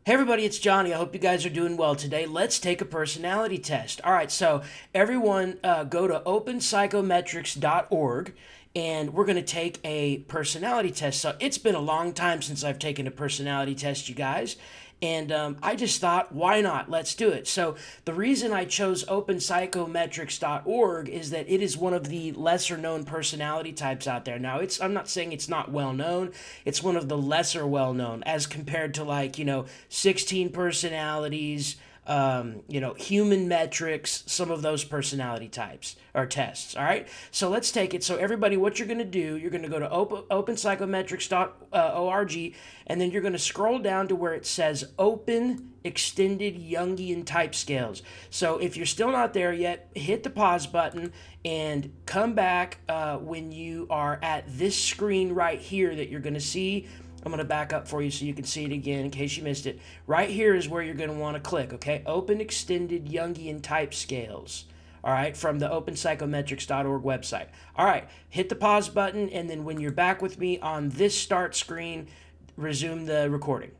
Hey everybody, it's Johnny. I hope you guys are doing well today. Let's take a personality test. All right, so everyone go to openpsychometrics.org and we're going to take a personality test. So it's been a long time since I've taken a personality test, you guys. And I just thought, why not? Let's do it. So the reason I chose openpsychometrics.org is that it is one of the lesser known personality types out there. Now, I'm not saying it's not well known. It's one of the lesser well known as compared to 16 personalities, human metrics, some of those personality types or tests. All right. So let's take it. So everybody, what you're going to do, you're going to go to openpsychometrics.org, and then you're going to scroll down to where it says Open Extended Jungian Type Scales. So if you're still not there yet, hit the pause button and come back when you are at this screen right here that you're going to see. I'm going to back up for you so you can see it again in case you missed it. Right here is where you're going to want to click, okay? Open Extended Jungian Type Scales, all right, from the openpsychometrics.org website. All right, hit the pause button, and then when you're back with me on this start screen, resume the recording.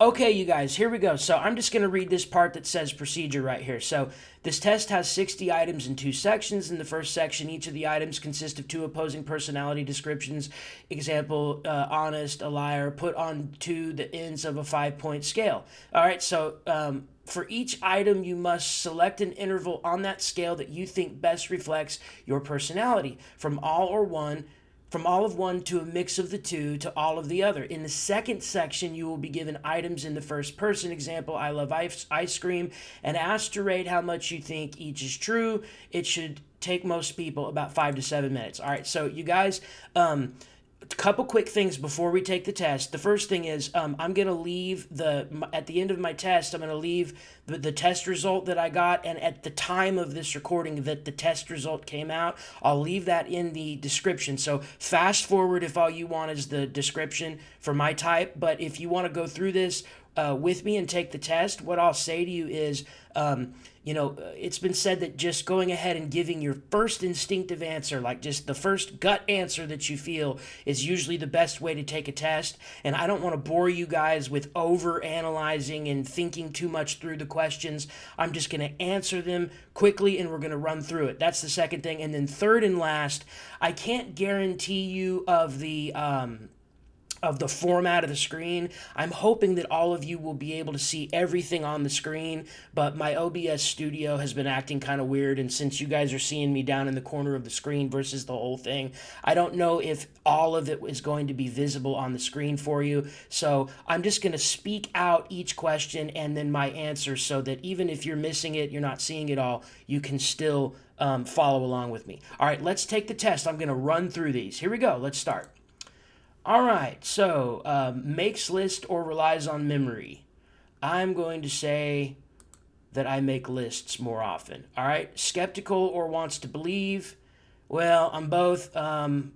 Okay, you guys, here we go. So I'm just going to read this part that says procedure right here. So this test has 60 items in 2 sections. In the first section, each of the items consist of 2 opposing personality descriptions. Example, honest, a liar, put on to the ends of a 5-point scale. All right, so for each item, you must select an interval on that scale that you think best reflects your personality from all of one to a mix of the two to all of the other. In the second section, you will be given items in the first person. Example, I love ice cream, and asked to rate how much you think each is true. It should take most people about 5 to 7 minutes. All right, so you guys, a couple quick things before we take the test. The first thing is I'm going to leave at the end of my test, I'm going to leave the test result that I got, and at the time of this recording that the test result came out, I'll leave that in the description. So fast forward if all you want is the description for my type, but if you want to go through this with me and take the test, what I'll say to you is, it's been said that just going ahead and giving your first instinctive answer, like just the first gut answer that you feel, is usually the best way to take a test. And I don't want to bore you guys with over analyzing and thinking too much through the questions. I'm just going to answer them quickly and we're going to run through it. That's the second thing. And then third and last, I can't guarantee you of the format of the screen. I'm hoping that all of you will be able to see everything on the screen, but my OBS studio has been acting kind of weird, and since you guys are seeing me down in the corner of the screen versus the whole thing, I don't know if all of it is going to be visible on the screen for you. So I'm just going to speak out each question and then my answer so that even if you're missing it, you're not seeing it all, you can still follow along with me. All right, let's take the test. I'm going to run through these. Here we go. Let's start. All right, so makes list or relies on memory. I'm going to say that I make lists more often. All right, skeptical or wants to believe. Well, I'm both. I'm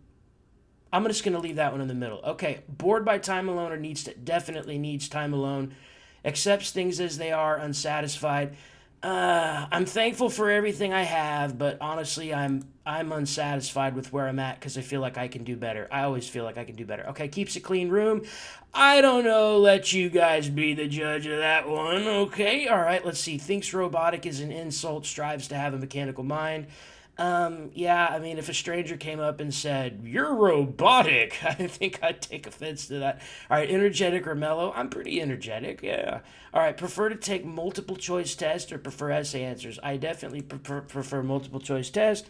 just going to leave that one in the middle. Okay, bored by time alone or definitely needs time alone. Accepts things as they are, unsatisfied. I'm thankful for everything I have, but honestly, I'm unsatisfied with where I'm at because I feel like I can do better. I always feel like I can do better. Okay, keeps a clean room. I don't know. Let you guys be the judge of that one. Okay, all right. Let's see. Thinks robotic is an insult. Strives to have a mechanical mind. Yeah, I mean, if a stranger came up and said, "You're robotic," I think I'd take offense to that. All right, energetic or mellow? I'm pretty energetic, yeah. All right, prefer to take multiple choice test or prefer essay answers? I definitely prefer multiple choice test.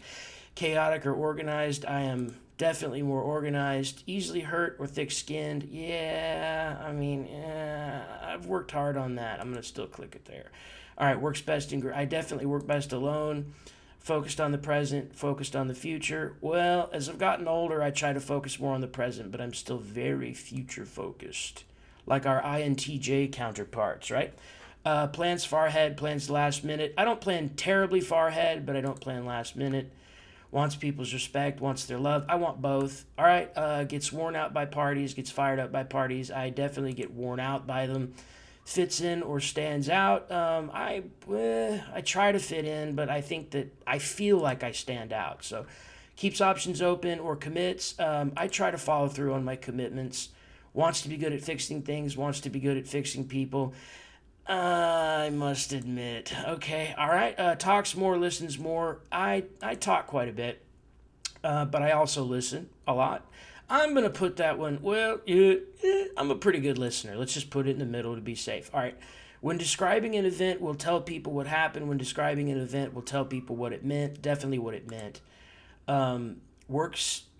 Chaotic or organized? I am definitely more organized. Easily hurt or thick skinned? Yeah, I mean, I've worked hard on that. I'm going to still click it there. All right, works best I definitely work best alone. Focused on the present, focused on the future. Well, as I've gotten older, I try to focus more on the present, but I'm still very future focused, like our INTJ counterparts, right? Plans far ahead, plans last minute. I don't plan terribly far ahead, but I don't plan last minute. Wants people's respect, wants their love. I want both. All right, gets worn out by parties, gets fired up by parties. I definitely get worn out by them. Fits in or stands out. I try to fit in, but I think that I feel like I stand out. So keeps options open or commits. I try to follow through on my commitments. wants to be good at fixing things, wants to be good at fixing people. I must admit. Okay, all right. Talks more, listens more. I talk quite a bit, but I also listen a lot. I'm gonna put that one. Well, I'm a pretty good listener. Let's just put it in the middle to be safe. All right. When describing an event, we'll tell people what happened. When describing an event, we'll tell people what it meant. Definitely what it meant.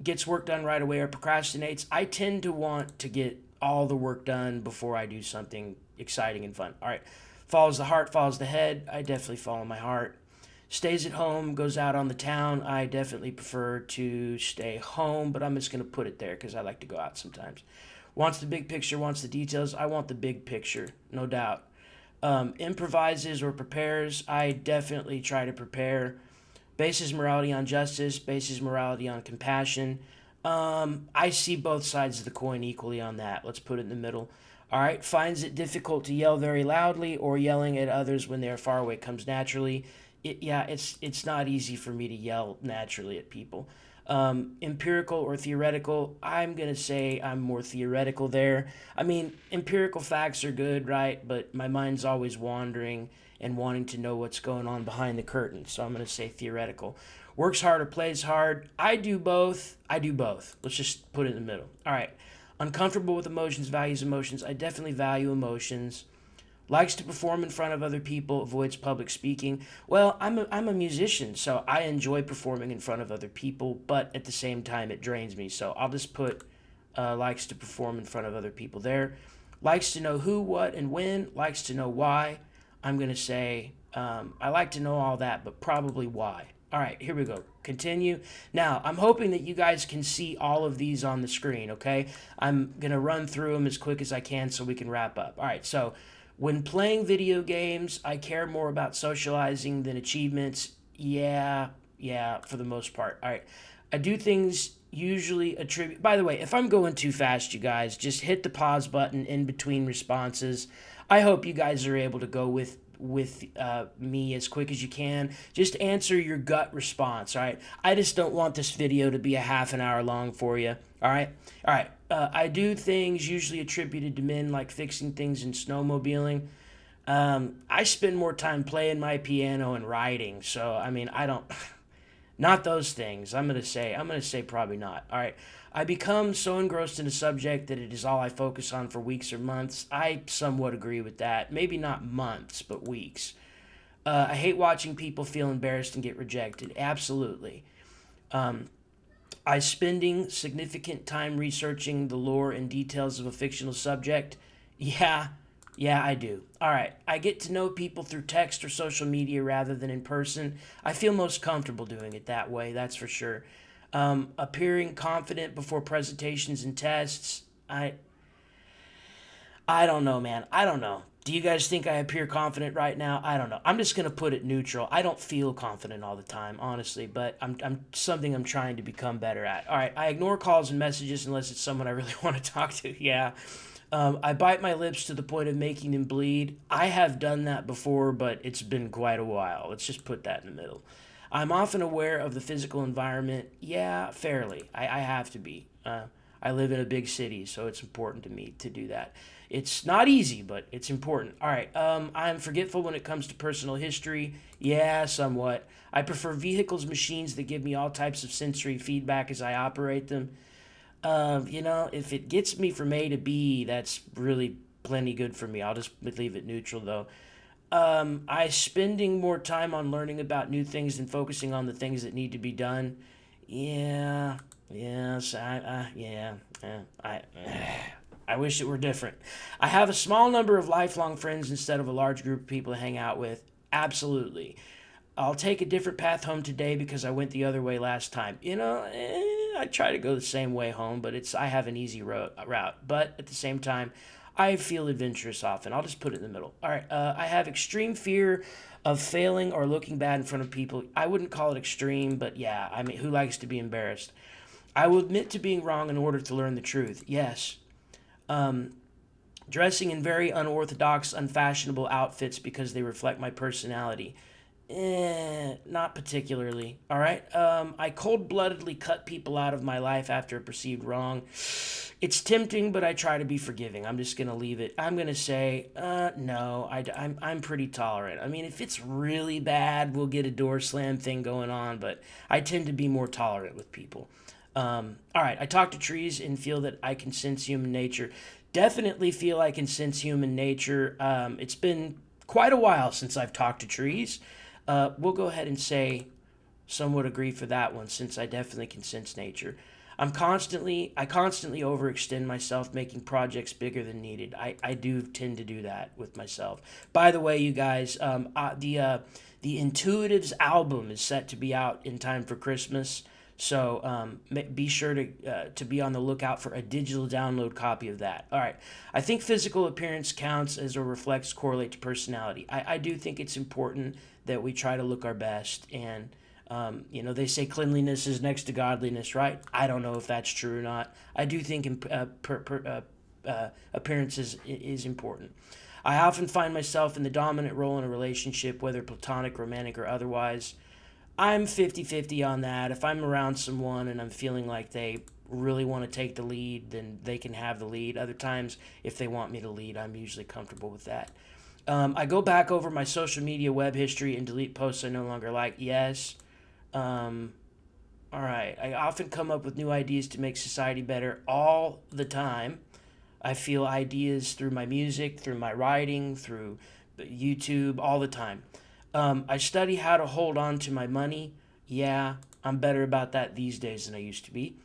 Gets work done right away or procrastinates. I tend to want to get all the work done before I do something exciting and fun. All right. Follows the heart, follows the head. I definitely follow my heart. Stays at home, goes out on the town. I definitely prefer to stay home, but I'm just going to put it there because I like to go out sometimes. Wants the big picture, wants the details. I want the big picture, no doubt. Improvises or prepares. I definitely try to prepare. Bases morality on justice, bases morality on compassion. I see both sides of the coin equally on that. Let's put it in the middle. All right, finds it difficult to yell very loudly or yelling at others when they are far away comes naturally. It's not easy for me to yell naturally at people. Empirical or theoretical, I'm going to say I'm more theoretical there. I mean, empirical facts are good, right? But my mind's always wandering and wanting to know what's going on behind the curtain. So I'm going to say theoretical. Works hard or plays hard. I do both. I do both. Let's just put it in the middle. All right. Uncomfortable with emotions, values emotions. I definitely value emotions. Likes to perform in front of other people, avoids public speaking. Well, I'm a musician, so I enjoy performing in front of other people, but at the same time, it drains me. So I'll just put likes to perform in front of other people there. Likes to know who, what, and when. Likes to know why. I'm going to say I like to know all that, but probably why. All right, here we go. Continue. Now, I'm hoping that you guys can see all of these on the screen, okay? I'm going to run through them as quick as I can so we can wrap up. All right, so when playing video games, I care more about socializing than achievements. Yeah, for the most part. All right. I do things usually attribute. By the way, if I'm going too fast, you guys, just hit the pause button in between responses. I hope you guys are able to go with me as quick as you can. Just answer your gut response, all right? I just don't want this video to be a half an hour long for you, all right? All right, I do things usually attributed to men like fixing things and snowmobiling. I spend more time playing my piano and writing, so, I mean, I don't... Not those things. I'm gonna say probably not. All right. I become so engrossed in a subject that it is all I focus on for weeks or months. I somewhat agree with that. Maybe not months, but weeks. I hate watching people feel embarrassed and get rejected. Absolutely. I spending significant time researching the lore and details of a fictional subject. Yeah, I do. All right. I get to know people through text or social media rather than in person. I feel most comfortable doing it that way, that's for sure. Appearing confident before presentations and tests. I don't know, man. I don't know. Do you guys think I appear confident right now? I don't know. I'm just gonna put it neutral. I don't feel confident all the time, honestly, but I'm something I'm trying to become better at. All right, I ignore calls and messages unless it's someone I really want to talk to. Yeah. I bite my lips to the point of making them bleed. I have done that before, but it's been quite a while. Let's just put that in the middle. I'm often aware of the physical environment. Yeah, fairly. I have to be. I live in a big city, so it's important to me to do that. It's not easy, but it's important. All right. I'm forgetful when it comes to personal history. Yeah, somewhat. I prefer vehicles, machines that give me all types of sensory feedback as I operate them. If it gets me from A to B, that's really plenty good for me. I'll just leave it neutral, though. I spending more time on learning about new things than focusing on the things that need to be done. Yeah, yes, I wish it were different. I have a small number of lifelong friends instead of a large group of people to hang out with. Absolutely. I'll take a different path home today because I went the other way last time. I try to go the same way home, but I have an easy route. But at the same time, I feel adventurous often. I'll just put it in the middle. All right. I have extreme fear of failing or looking bad in front of people. I wouldn't call it extreme, but yeah, I mean, who likes to be embarrassed? I will admit to being wrong in order to learn the truth. Yes. Dressing in very unorthodox, unfashionable outfits because they reflect my personality. Not particularly. All right. I cold-bloodedly cut people out of my life after a perceived wrong. It's tempting, but I try to be forgiving. I'm just gonna leave it. I'm gonna say, no. I'm pretty tolerant. I mean, if it's really bad, we'll get a door slam thing going on. But I tend to be more tolerant with people. All right. I talk to trees and feel that I can sense human nature. Definitely feel I can sense human nature. It's been quite a while since I've talked to trees. We'll go ahead and say somewhat agree for that one since I definitely can sense nature. I constantly overextend myself, making projects bigger than needed. I do tend to do that with myself. By the way, you guys, the Intuitives album is set to be out in time for Christmas. So be sure to be on the lookout for a digital download copy of that. All right. I think physical appearance counts as or reflects correlate to personality. I do think it's important that we try to look our best. And, they say cleanliness is next to godliness, right? I don't know if that's true or not. I do think appearance is important. I often find myself in the dominant role in a relationship, whether platonic, romantic, or otherwise. I'm 50-50 on that. If I'm around someone and I'm feeling like they really want to take the lead, then they can have the lead. Other times, if they want me to lead, I'm usually comfortable with that. I go back over my social media web history and delete posts I no longer like. Yes. Um, all right. I often come up with new ideas to make society better all the time. I feel ideas through my music, through my writing, through YouTube, all the time. I study how to hold on to my money. Yeah, I'm better about that these days than I used to be.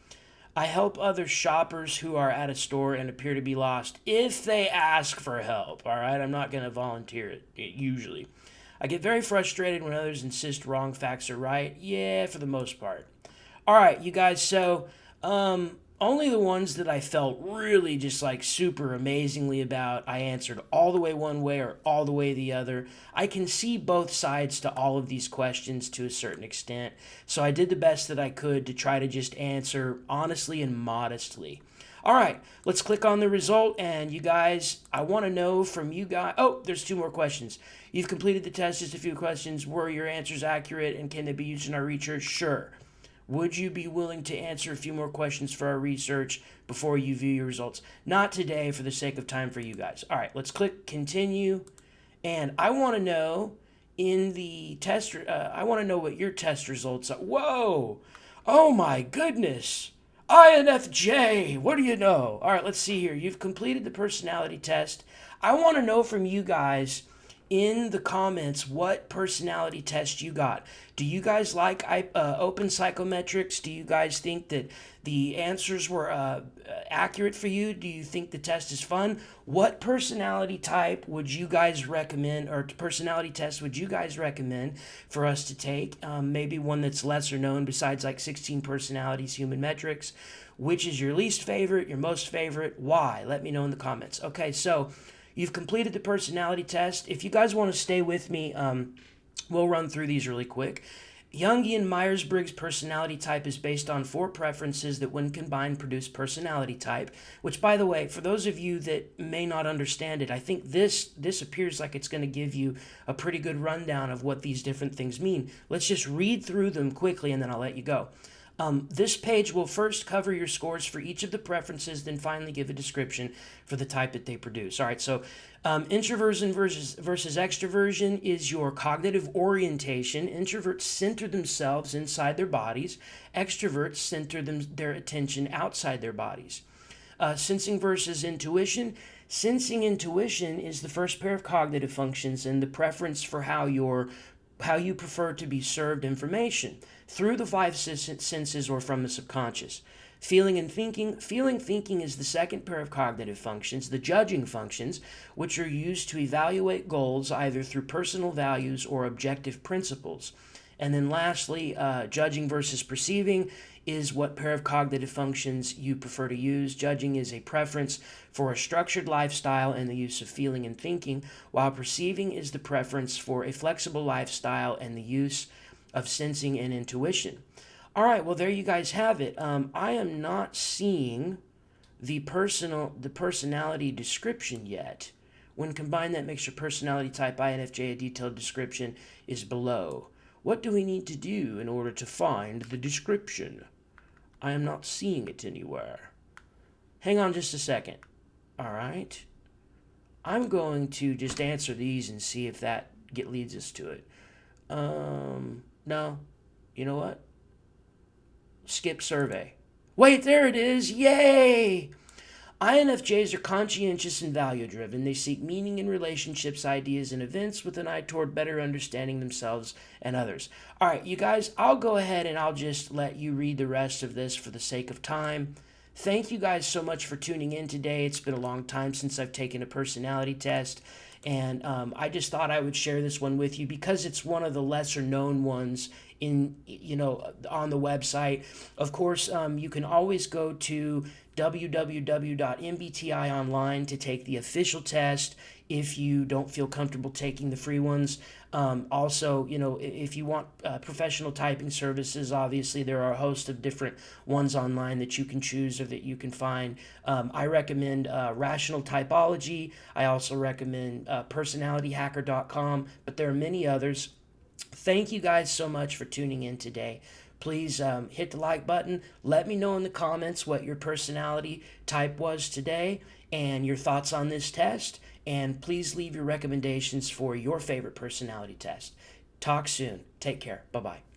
I help other shoppers who are at a store and appear to be lost if they ask for help. All right, I'm not going to volunteer it usually. I get very frustrated when others insist wrong facts are right. Yeah, for the most part. All right, you guys. So, only the ones that I felt really just like super amazingly about, I answered all the way one way or all the way the other. I can see both sides to all of these questions to a certain extent. So I did the best that I could to try to just answer honestly and modestly. All right, let's click on the result. And you guys, I want to know from you guys. Oh, there's two more questions. You've completed the test, just a few questions. Were your answers accurate and can they be used in our research? Sure. Would you be willing to answer a few more questions for our research before you view your results? Not today for the sake of time for you guys. All right, let's click continue. And I want to know in the test, I want to know what your test results are. Whoa! Oh my goodness! INFJ, what do you know? All right, let's see here. You've completed the personality test. I want to know from you guys in the comments what personality test you got. Do you guys like OpenPsychoMetrics? Do you guys think that the answers were accurate for you? Do you think the test is fun? What personality type would you guys recommend, or personality test would you guys recommend for us to take? Maybe one that's lesser known besides like 16 personalities, human metrics. Which is your least favorite, your most favorite? Why? Let me know in the comments. Okay, so you've completed the personality test. If you guys want to stay with me, we'll run through these really quick. Jungian Myers-Briggs personality type is based on 4 preferences that when combined produce personality type, which, by the way, for those of you that may not understand it, I think this appears like it's going to give you a pretty good rundown of what these different things mean. Let's just read through them quickly and then I'll let you go. This page will first cover your scores for each of the preferences, then finally give a description for the type that they produce. All right, so introversion versus extroversion is your cognitive orientation. Introverts center themselves inside their bodies. Extroverts center their attention outside their bodies. Sensing versus intuition. Sensing intuition is the first pair of cognitive functions and the preference for how you prefer to be served information through the 5 senses or from the subconscious. Feeling and thinking. Feeling thinking is the second pair of cognitive functions, the judging functions, which are used to evaluate goals either through personal values or objective principles. And then lastly, judging versus perceiving is what pair of cognitive functions you prefer to use. Judging is a preference for a structured lifestyle and the use of feeling and thinking, while perceiving is the preference for a flexible lifestyle and the use of sensing and intuition. All right, well, there you guys have it. I am not seeing the personality description yet. When combined, that makes your personality type INFJ. A detailed description is below. What do we need to do in order to find the description? I am not seeing it anywhere. Hang on just a second. All right. I'm going to just answer these and see if that leads us to it. No. You know what? Skip survey. Wait, there it is. Yay! INFJs are conscientious and value driven. They seek meaning in relationships, ideas, and events with an eye toward better understanding themselves and others. All right, you guys, I'll go ahead and I'll just let you read the rest of this for the sake of time. Thank you guys so much for tuning in today. It's been a long time since I've taken a personality test, and I just thought I would share this one with you because it's one of the lesser known ones on the website. Of course, you can always go to www.mbti online to take the official test if you don't feel comfortable taking the free ones. Also, if you want professional typing services, obviously there are a host of different ones online that you can choose or that you can find. I recommend Rational Typology. I also recommend personalityhacker.com, but there are many others. Thank you guys so much for tuning in today. Please hit the like button. Let me know in the comments what your personality type was today and your thoughts on this test. And please leave your recommendations for your favorite personality test. Talk soon. Take care. Bye-bye.